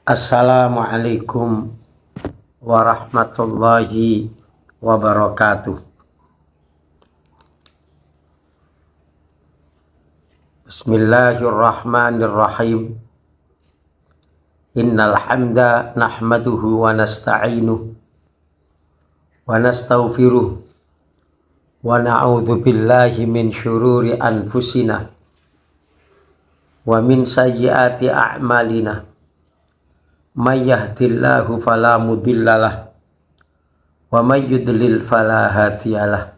Assalamualaikum warahmatullahi wabarakatuh. Bismillahirrahmanirrahim. Innal hamda nahmaduhu wa nasta'inuhu wa nastaghfiruh wa na'udzu billahi min syururi anfusina wa min sayyiati a'malina. May yahdihillahu fala mudhillalah wa may yudlil fala hadiyalah.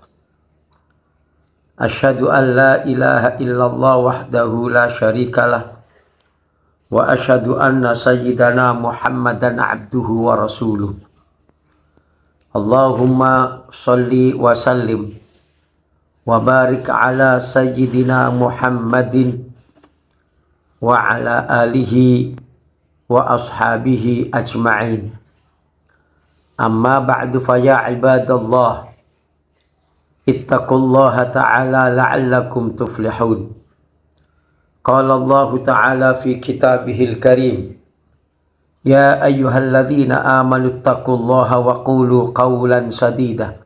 Asyhadu an la ilaha illallah wahdahu la syarikalah wa asyhadu anna sayyidana Muhammadan abduhu wa rasuluh. Allahumma sholli wa sallim wa barik ala sayyidina Muhammadin wa ala alihi wa ashabihi ajma'in. Amma ba'du fa ya ibadallah ittaqullaha ta'ala la'allakum tuflihun. Qala Allah ta'ala fi kitabihil karim, ya ayyuhalladzina amanu ittaqullaha wa qulu qawlan sadida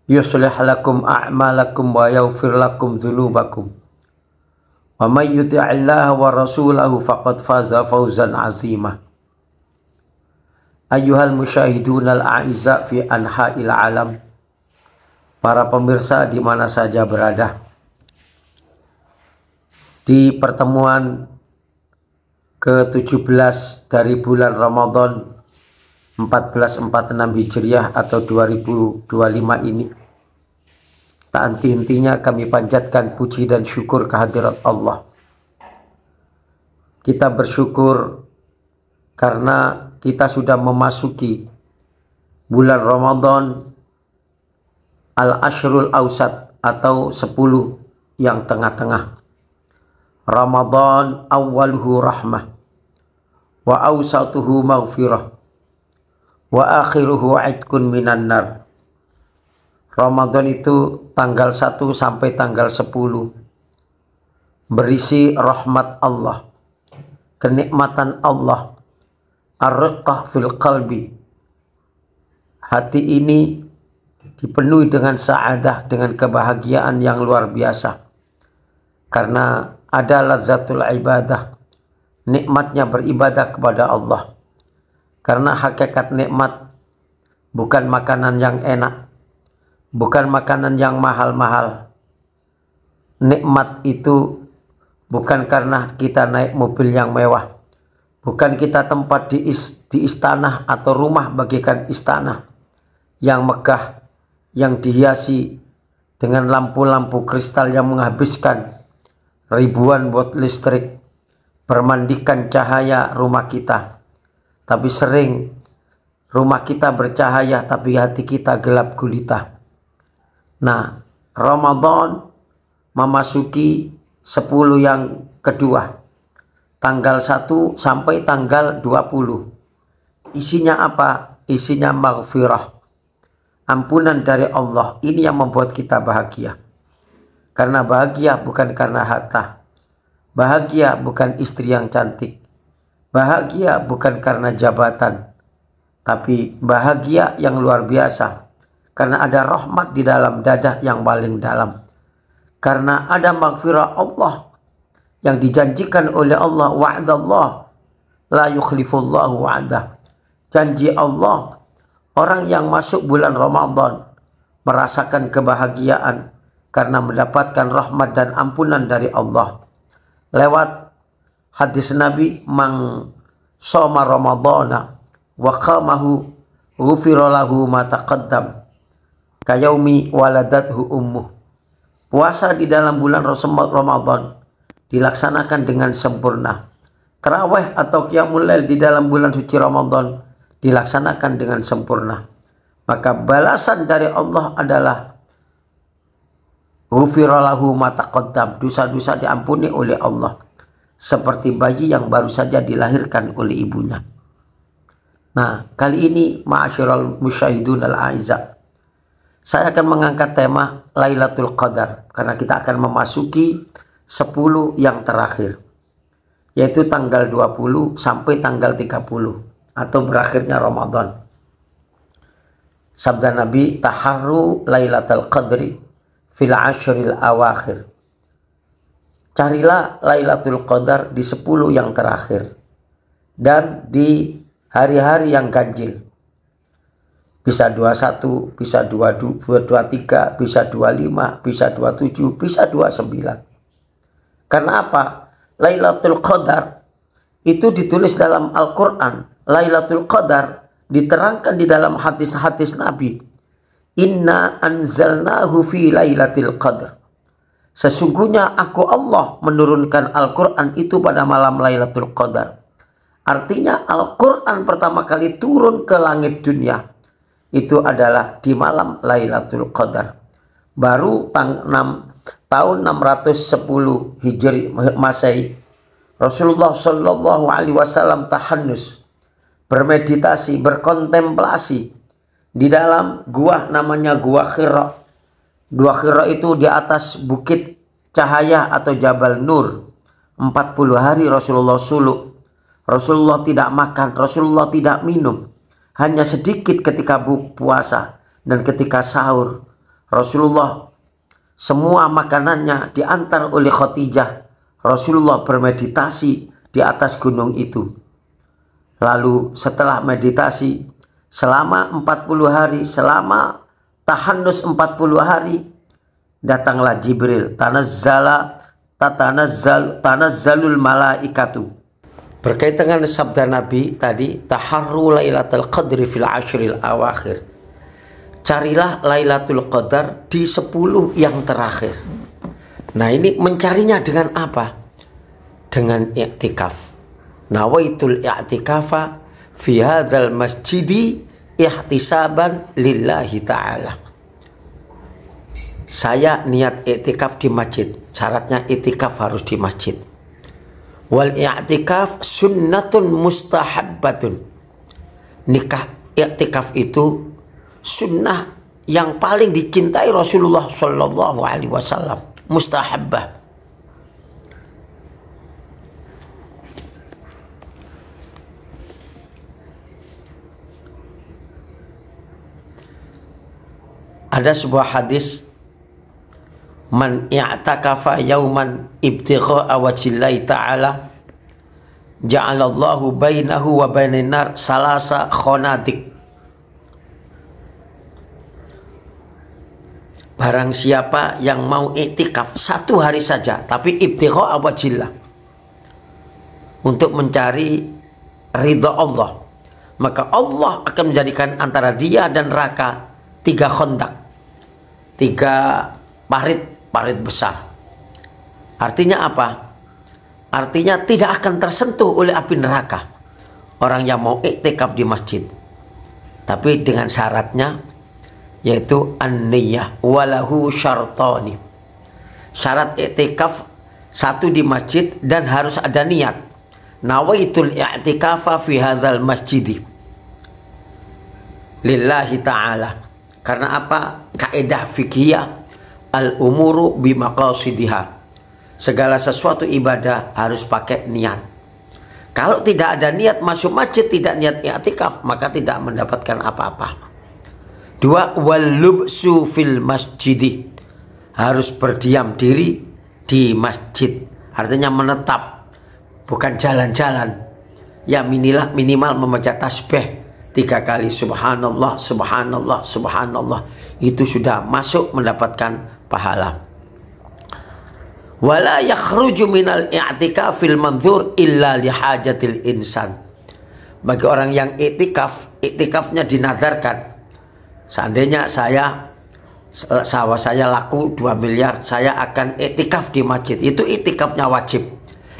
yuslih lakum a'malakum wa yaghfir lakum dhunubakum. Wa may yuti'illaha wa rasulahu faqad faza fawzan 'azima. Ayyuhal musyahidunal a'izza fi anha'il alam, para pemirsa di mana saja berada, di pertemuan ke-17 dari bulan Ramadan 1446 Hijriah atau 2025 ini, tak henti-hentinya kami panjatkan puji dan syukur kehadirat Allah. Kita bersyukur karena kita sudah memasuki bulan Ramadan Al-Ashrul Awsat atau 10 yang tengah-tengah. Ramadan awwaluhu rahmah wa awsatuhu maghfirah wa akhiruhu aidkun minan nar. Ramadan itu tanggal 1 sampai tanggal 10 berisi rahmat Allah, kenikmatan Allah, ar-riqqah fil qalbi. Hati ini dipenuhi dengan sa'adah, dengan kebahagiaan yang luar biasa. Karena ada lazzatul ibadah, nikmatnya beribadah kepada Allah. Karena hakikat nikmat bukan makanan yang enak, bukan makanan yang mahal-mahal. Nikmat itu bukan karena kita naik mobil yang mewah, bukan kita tempat di istana atau rumah bagikan istana yang megah, yang dihiasi dengan lampu-lampu kristal yang menghabiskan ribuan watt listrik, bermandikan cahaya rumah kita. Tapi sering rumah kita bercahaya tapi hati kita gelap gulita. Nah, Ramadan memasuki 10 yang kedua, tanggal 1 sampai tanggal 20. Isinya apa? Isinya maghfirah, ampunan dari Allah. Ini yang membuat kita bahagia. Karena bahagia bukan karena harta, bahagia bukan istri yang cantik, bahagia bukan karena jabatan, tapi bahagia yang luar biasa karena ada rahmat di dalam dada yang paling dalam. Karena ada maghfirah Allah yang dijanjikan oleh Allah, wa'dallah la yukhlifullahu wa'dah. Janji Allah, orang yang masuk bulan Ramadan merasakan kebahagiaan karena mendapatkan rahmat dan ampunan dari Allah. Lewat hadis Nabi, man shoma ramadhana wa qamahu ghufira lahu ma taqaddam kayaumi waladathu ummuh. Puasa di dalam bulan Ramadan dilaksanakan dengan sempurna. Tarawih atau qiyamul lail di dalam bulan suci Ramadan dilaksanakan dengan sempurna. Maka balasan dari Allah adalah ghufira lahu ma taqaddam, dosa-dosa diampuni oleh Allah, seperti bayi yang baru saja dilahirkan oleh ibunya. Nah, kali ini ma'asyiral musyahidun al-a'izza, saya akan mengangkat tema Lailatul Qadar karena kita akan memasuki 10 yang terakhir. yaitu tanggal 20 sampai tanggal 30 atau berakhirnya Ramadan. Sabda Nabi, taharru lailatul qadri fil ashril awakhir. Carilah Lailatul Qadar di 10 yang terakhir dan di hari-hari yang ganjil. Bisa 21, bisa 22, 23, bisa 25, bisa 27, bisa 29. Karena apa? Lailatul Qadar itu ditulis dalam Al-Quran. Lailatul Qadar diterangkan di dalam hadis-hadis Nabi. Inna anzalnahu fi lailatul qadar. Sesungguhnya aku Allah menurunkan Al-Quran itu pada malam Lailatul Qadar. Artinya Al-Quran pertama kali turun ke langit dunia itu adalah di malam Lailatul Qadar. Baru tahun 610 Hijri Masehi, Rasulullah Shallallahu Alaihi Wasallam tahannus, bermeditasi, berkontemplasi di dalam gua namanya Gua Hira. Gua Hira itu di atas bukit cahaya atau Jabal Nur. 40 hari Rasulullah suluk. Rasulullah tidak makan, Rasulullah tidak minum. Hanya sedikit ketika puasa dan ketika sahur. Rasulullah semua makanannya diantar oleh Khadijah. Rasulullah bermeditasi di atas gunung itu. Lalu setelah meditasi selama 40 hari, selama tahannus 40 hari, datanglah Jibril. Tanazzalul malaikatu. Berkaitan dengan sabda Nabi tadi, taharru lailatul qadri fil ashril awakhir. Carilah Lailatul Qadar di 10 yang terakhir. Nah, ini mencarinya dengan apa? Dengan i'tikaf. Nawaitul i'tikafa fi hadzal masjidi ihtisaban lillahi ta'ala. Saya niat i'tikaf di masjid. Syaratnya i'tikaf harus di masjid. Wal i'tikaf sunnatun mustahabbatun. Nikah i'tikaf itu sunnah yang paling dicintai Rasulullah Shallallahu Alaihi Wasallam. Mustahabbah. Ada sebuah hadis, man i'takafa yauman ibtigha'a wajhillahi ta'ala ja'alallahu bainahu wa bainan nar salasa khanadik. Barang siapa yang mau iktikaf 1 hari saja, tapi ibtigha'a wajhillah, untuk mencari ridha Allah, maka Allah akan menjadikan antara dia dan neraka 3 khandak, 3 parit besar. Artinya apa? Artinya tidak akan tersentuh oleh api neraka orang yang mau iktikaf di masjid. Tapi dengan syaratnya, yaitu an-niyah walahu syartani. Syarat iktikaf 1 di masjid dan harus ada niat. Nawaitul i'tikafa fi hadzal masjidi lillahi ta'ala. Karena apa? Kaidah fikih al-umuru bimaqasidiha. Segala sesuatu ibadah harus pakai niat. Kalau tidak ada niat masuk masjid, tidak niat i'tikaf, maka tidak mendapatkan apa-apa. 2, wal-lubsu fil masjidi. Harus berdiam diri di masjid. Artinya menetap, bukan jalan-jalan. Ya minimal membaca tasbih 3 kali subhanallah, subhanallah, subhanallah. Itu sudah masuk mendapatkan pahala. Wala yakhruju minal i'tikafil manzur illa lihajatil insan. Bagi orang yang i'tikaf, i'tikafnya dinadarkan. Seandainya sawah saya laku 2 miliar, saya akan i'tikaf di masjid. Itu i'tikafnya wajib.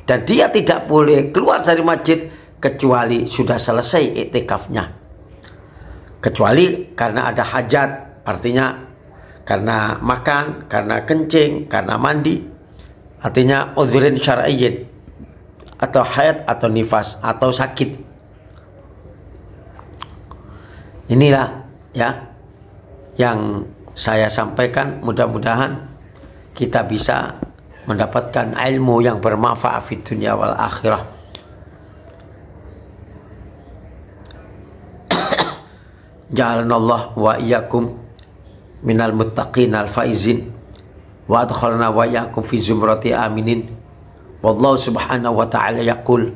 Dan dia tidak boleh keluar dari masjid kecuali sudah selesai i'tikafnya. Kecuali karena ada hajat, artinya karena makan, karena kencing, karena mandi, artinya udzurin syar'iyyin, atau haid, atau nifas, atau sakit. Inilah ya yang saya sampaikan. Mudah-mudahan kita bisa mendapatkan ilmu yang bermanfaat di dunia wal akhirah. Ja'alanallah wa iyyakum minal muttaqin al faizin wa adkhalna wa iyyakum fi zumrati aminin. Wallahu subhanahu wa ta'ala yaqul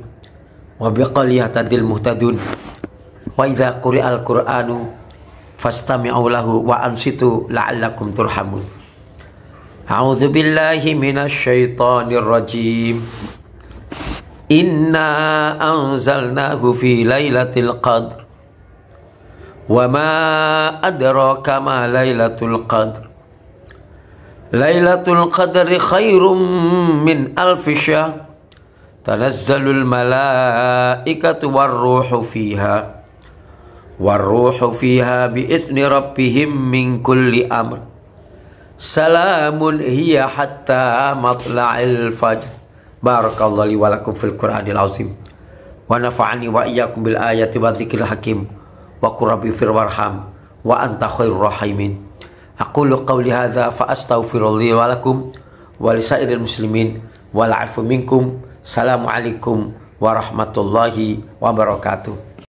wa biqali yahtadil muhtadun wa idza quri'al qur'anu fastami'u lahu wa ansitu la'allakum turhamun. A'udzu billahi minasy syaithanir rajim. Inna anzalnahu fi lailatul qadr wa ma adraka ma lailatul qadr. Lailatul qadri khairum min alfi syahr. Tanazzalul malaikatu warruhu fiha. Warruhu fiha bi'izni rabbihim min kulli amr. Salamun hiya hatta matla'il fajr. Barakallahu li wa lakum fil Qur'anil azim. Wa nafa'ani wa iyyakum bil ayati wa dzikril hakim. Wa qur rabbi fir warham wa anta khairur rahimin. Aqulu qawli hadza fa astaghfirullah wa lakum wa lisairil muslimin wal 'afu minkum. Assalamualaikum warahmatullahi wabarakatuh.